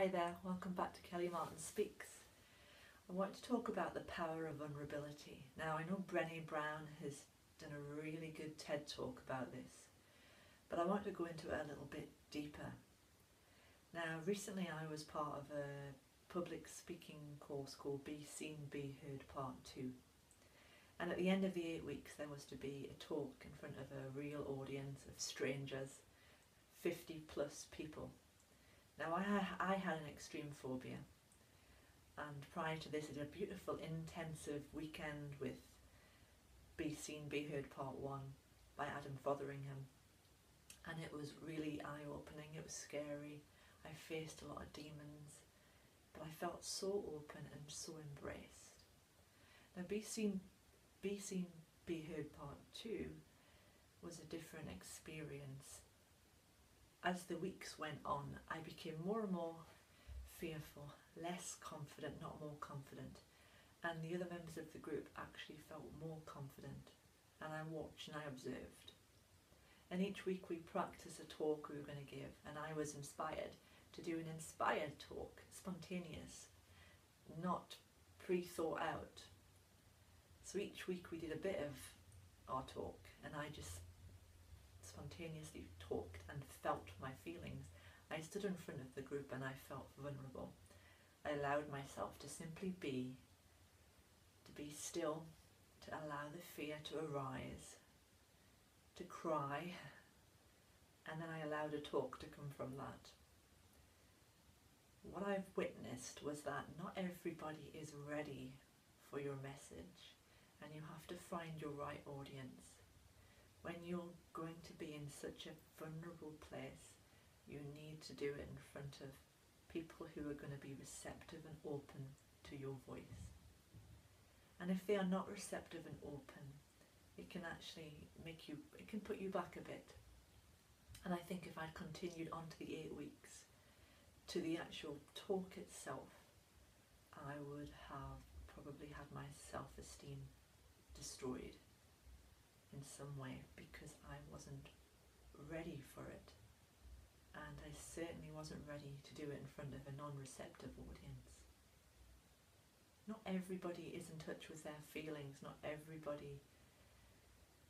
Hi there, welcome back to Kelly Martin Speaks. I want to talk about the power of vulnerability. Now I know Brené Brown has done a really good TED talk about this, but I want to go into it a little bit deeper. Now recently I was part of a public speaking course called Be Seen, Be Heard Part 2. And at the end of the 8 weeks there was to be a talk in front of a real audience of strangers, 50 plus people. Now I had an extreme phobia, and prior to this I did a beautiful intensive weekend with Be Seen, Be Heard Part 1 by Adam Fotheringham, and it was really eye-opening. It was scary. I faced a lot of demons, but I felt so open and so embraced. Now Be Seen, Be Heard Part 2 was a different experience. As the weeks went on, I became more and more fearful, less confident, not more confident, and the other members of the group actually felt more confident, and I watched and I observed. And each week we practiced a talk we were going to give, and I was inspired to do an inspired talk, spontaneous, not pre-thought out. So each week we did a bit of our talk, and I just spontaneously talked and felt my feelings. I stood in front of the group and I felt vulnerable. I allowed myself to simply be, to be still, to allow the fear to arise, to cry, and then I allowed a talk to come from that. What I've witnessed was that not everybody is ready for your message, and you have to find your right audience. When you're going to be in such a vulnerable place, you need to do it in front of people who are going to be receptive and open to your voice. And if they are not receptive and open, it can actually it can put you back a bit. And I think if I'd continued on to the 8 weeks, to the actual talk itself, I would have probably had my self-esteem destroyed in some way, because I wasn't ready for it, and I certainly wasn't ready to do it in front of a non-receptive audience. Not everybody is in touch with their feelings, not everybody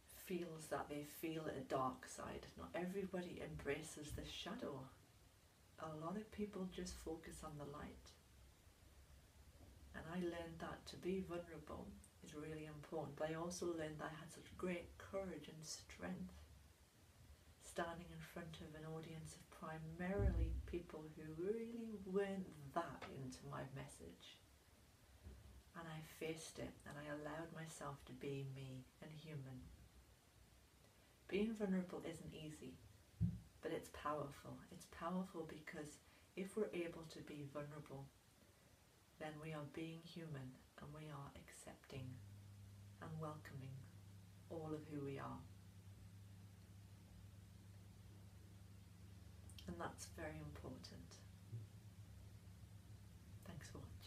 feels that they feel a dark side, not everybody embraces the shadow. A lot of people just focus on the light, and I learned that to be vulnerable is really important, but I also learned that I had such great courage and strength standing in front of an audience of primarily people who really weren't that into my message. And I faced it, and I allowed myself to be me and human. Being vulnerable isn't easy, but it's powerful. It's powerful because if we're able to be vulnerable, then we are being human, and we are accepting and welcoming all of who we are. And that's very important. Thanks for watching.